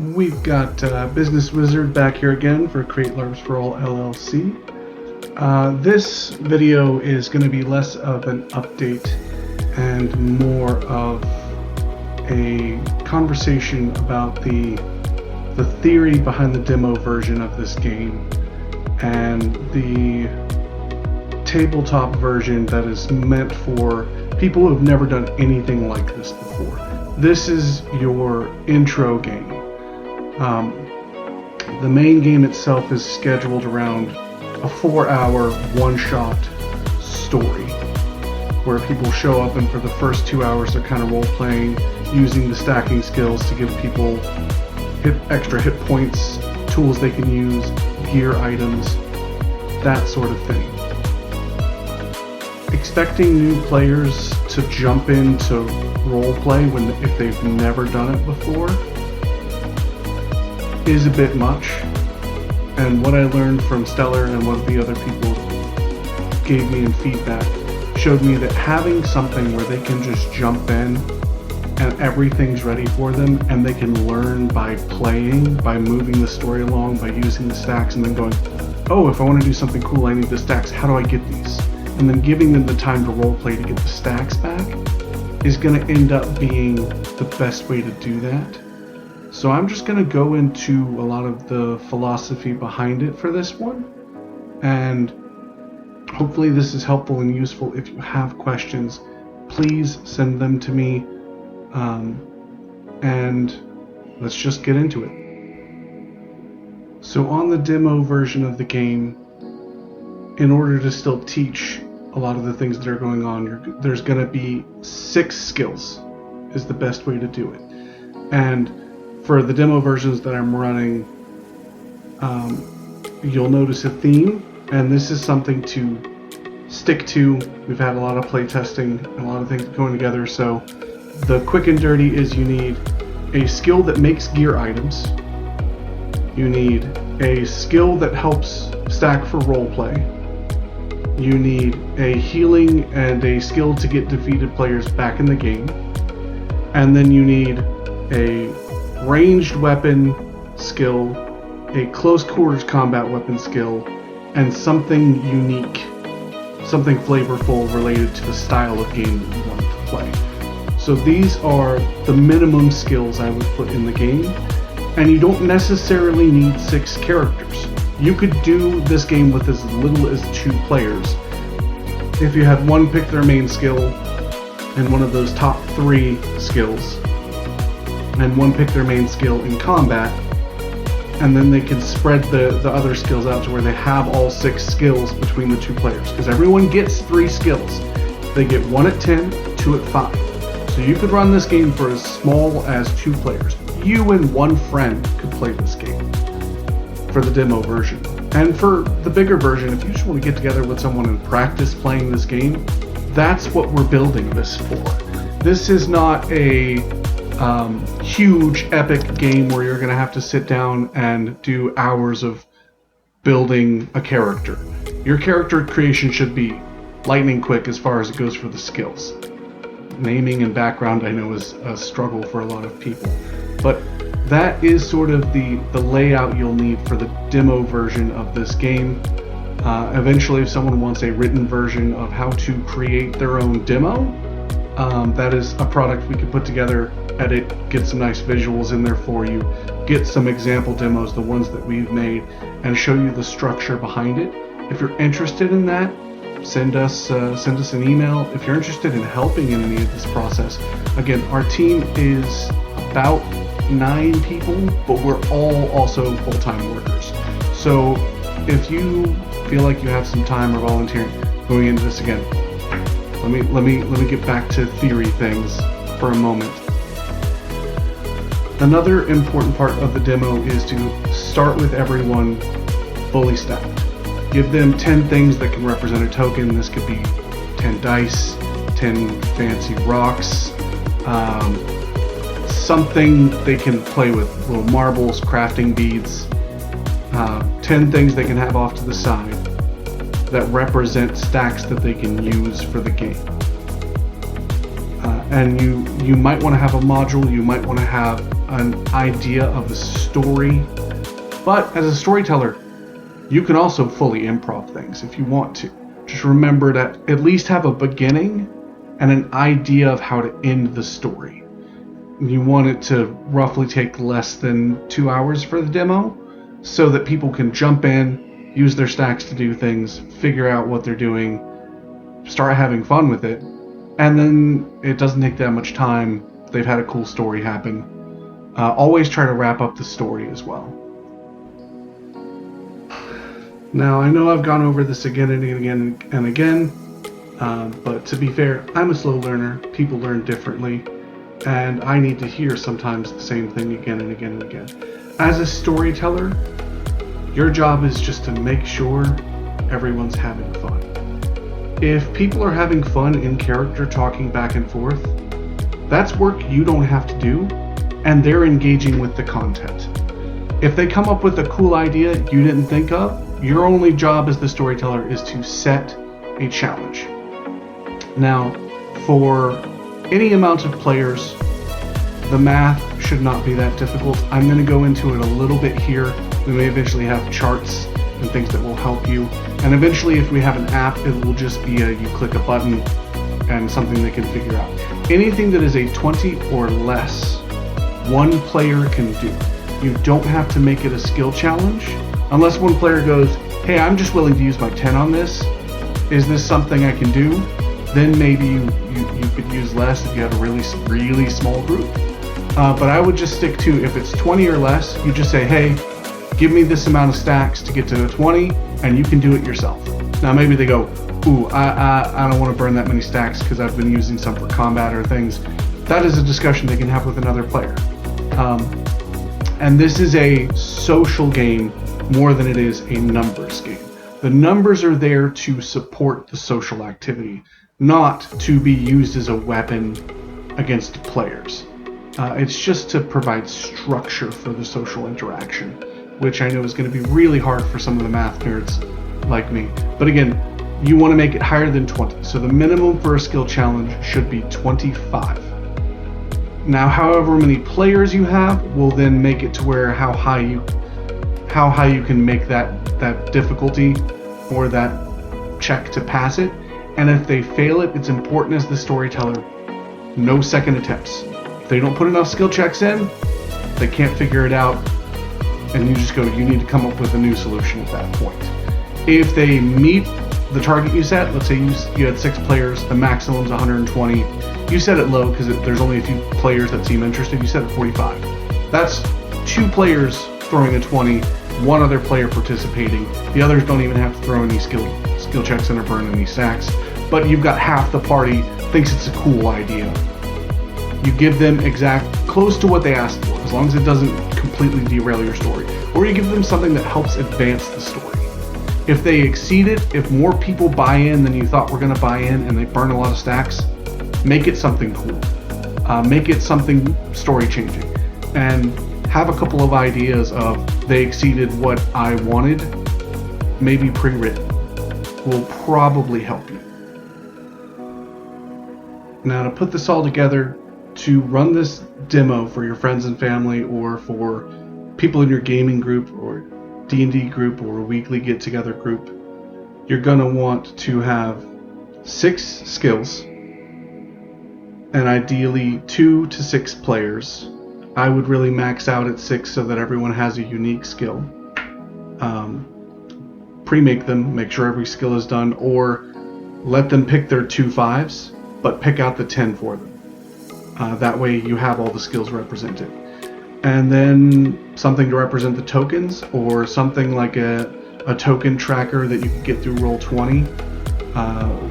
We've got Business Wizard back here again for CREATELARPSFORALL LLC. This video is going to be less of an update and more of a conversation about the theory behind the demo version of this game and the tabletop version that is meant for people who have never done anything like this before. This is your intro game. The main game itself is scheduled around a 4-hour one-shot story where people show up and for the first 2 hours they're kind of role-playing, using the stacking skills to give people extra hit points, tools they can use, gear items, that sort of thing. Expecting new players to jump into roleplay if they've never done it before is a bit much, and what I learned from Stellar and what the other people gave me in feedback showed me that having something where they can just jump in and everything's ready for them and they can learn by playing, by moving the story along, by using the stacks, and then going, oh, if I want to do something cool I need the stacks, how do I get these? And then giving them the time to roleplay to get the stacks back is going to end up being the best way to do that. So I'm just going to go into a lot of the philosophy behind it for this one, and hopefully this is helpful and useful. If you have questions, please send them to me, and let's just get into it. So on the demo version of the game, in order to still teach a lot of the things that are going on, there's going to be 6 skills is the best way to do it. And for the demo versions that I'm running, you'll notice a theme, and this is something to stick to. We've had a lot of play testing and a lot of things going together. So the quick and dirty is you need a skill that makes gear items. You need a skill that helps stack for roleplay. You need a healing and a skill to get defeated players back in the game. And then you need a ranged weapon skill, a close quarters combat weapon skill, and something unique, something flavorful related to the style of game that you want to play. So these are the minimum skills I would put in the game, and you don't necessarily need 6 characters. You could do this game with as little as 2 players. If you had one pick their main skill and one of those top 3 skills, and one pick their main skill in combat, and then they can spread the other skills out to where they have all 6 skills between the 2 players, because everyone gets 3 skills. They get 1 at 10, 2 at 5. So you could run this game for as small as 2 players. You and one friend could play this game for the demo version. And for the bigger version, if you just want to get together with someone and practice playing this game, that's what we're building this for. This is not a huge epic game where you're going to have to sit down and do hours of building a character. Your character creation should be lightning quick as far as it goes for the skills. Naming and background I know is a struggle for a lot of people, but that is sort of the layout you'll need for the demo version of this game. Eventually, if someone wants a written version of how to create their own demo, that is a product we could put together, edit, get some nice visuals in there for you, get some example demos, the ones that we've made, and show you the structure behind it. If you're interested in that, send us an email. If you're interested in helping in any of this process, again, our team is about 9 people, but we're all also full-time workers. So if you feel like you have some time or volunteering going into this, again, let me get back to theory things for a moment. Another important part of the demo is to start with everyone fully stacked. Give them 10 things that can represent a token. This could be 10 dice, 10 fancy rocks, something they can play with, little marbles, crafting beads, 10 things they can have off to the side that represent stacks that they can use for the game. And you might want to have a module, you might want to have an idea of the story. But as a storyteller, you can also fully improv things if you want to. Just remember to at least have a beginning and an idea of how to end the story. You want it to roughly take less than 2 hours for the demo so that people can jump in, use their stacks to do things, figure out what they're doing, start having fun with it, and then it doesn't take that much time. They've had a cool story happen. Always try to wrap up the story as well. Now, I know I've gone over this again and again and again, but to be fair, I'm a slow learner. People learn differently, and I need to hear sometimes the same thing again and again and again. As a storyteller, your job is just to make sure everyone's having fun. If people are having fun in character talking back and forth, that's work you don't have to do, and they're engaging with the content. If they come up with a cool idea you didn't think of, your only job as the storyteller is to set a challenge. Now, for any amount of players, the math should not be that difficult. I'm going to go into it a little bit here. We may eventually have charts and things that will help you. And eventually, if we have an app, it will just be you click a button and something they can figure out. Anything that is a 20 or less, one player can do. You don't have to make it a skill challenge. Unless one player goes, hey, I'm just willing to use my 10 on this. Is this something I can do? Then maybe you could use less if you have a really small group. But I would just stick to, if it's 20 or less, you just say, hey, give me this amount of stacks to get to 20, and you can do it yourself. Now maybe they go, ooh, I don't want to burn that many stacks because I've been using some for combat or things. That is a discussion they can have with another player. And this is a social game more than it is a numbers game. The numbers are there to support the social activity, not to be used as a weapon against players. It's just to provide structure for the social interaction, which I know is going to be really hard for some of the math nerds like me. But again, you want to make it higher than 20. So the minimum for a skill challenge should be 25. Now, however many players you have will then make it to where how high you can make that difficulty or that check to pass it. And if they fail it, it's important as the storyteller, no second attempts. If they don't put enough skill checks in, they can't figure it out, and you just go, you need to come up with a new solution at that point. If they meet the target you set, let's say you had 6 players, the maximum's 120, you set it low because there's only a few players that seem interested, you set it 45. That's 2 players throwing a 20, 1 other player participating. The others don't even have to throw any skill checks in or burn any stacks, but you've got half the party thinks it's a cool idea. You give them close to what they asked for, as long as it doesn't completely derail your story. Or you give them something that helps advance the story. If they exceed it, if more people buy in than you thought were going to buy in and they burn a lot of stacks, make it something cool. Make it something story changing. And have a couple of ideas of they exceeded what I wanted, maybe pre-written. Will probably help you. Now, to put this all together, to run this demo for your friends and family or for people in your gaming group or D&D group or a weekly get-together group, you're going to want to have 6 skills and ideally 2 to 6 players. I would really max out at 6 so that everyone has a unique skill. Pre-make them, make sure every skill is done, or let them pick their 2 5s, but pick out the 10 for them. That way you have all the skills represented. And then something to represent the tokens, or something like a token tracker that you can get through Roll20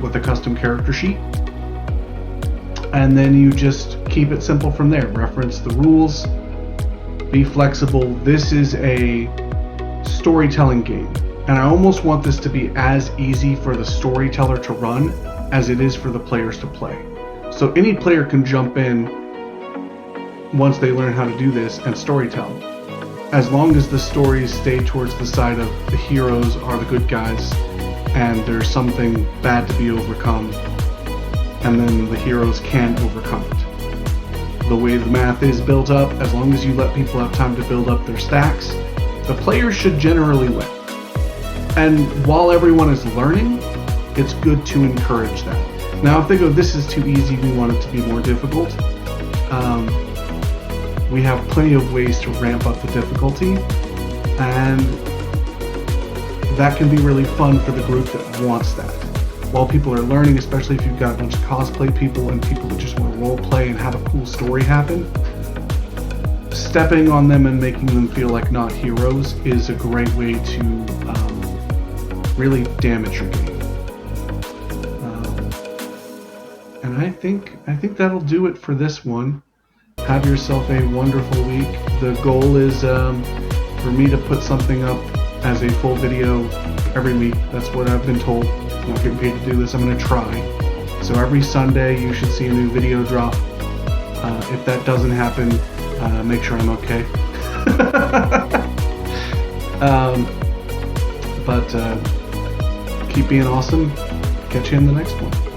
with a custom character sheet. And then you just keep it simple from there. Reference the rules, be flexible. This is a storytelling game, and I almost want this to be as easy for the storyteller to run as it is for the players to play. So any player can jump in once they learn how to do this and storytell, as long as the stories stay towards the side of the heroes are the good guys and there's something bad to be overcome, and then the heroes can overcome it. the way the math is built up, as long as you let people have time to build up their stacks, the players should generally win. And while everyone is learning, it's good to encourage that. Now, if they go, this is too easy, we want it to be more difficult, we have plenty of ways to ramp up the difficulty, and that can be really fun for the group that wants that. While people are learning, especially if you've got a bunch of cosplay people and people that just want to role play and have a cool story happen, stepping on them and making them feel like not heroes is a great way to really damage your game. And I think that'll do it for this one. Have yourself a wonderful week. The goal is for me to put something up as a full video every week. That's what I've been told. I'm not getting paid to do this. I'm going to try. So every Sunday you should see a new video drop. If that doesn't happen, make sure I'm okay. But keep being awesome. Catch you in the next one.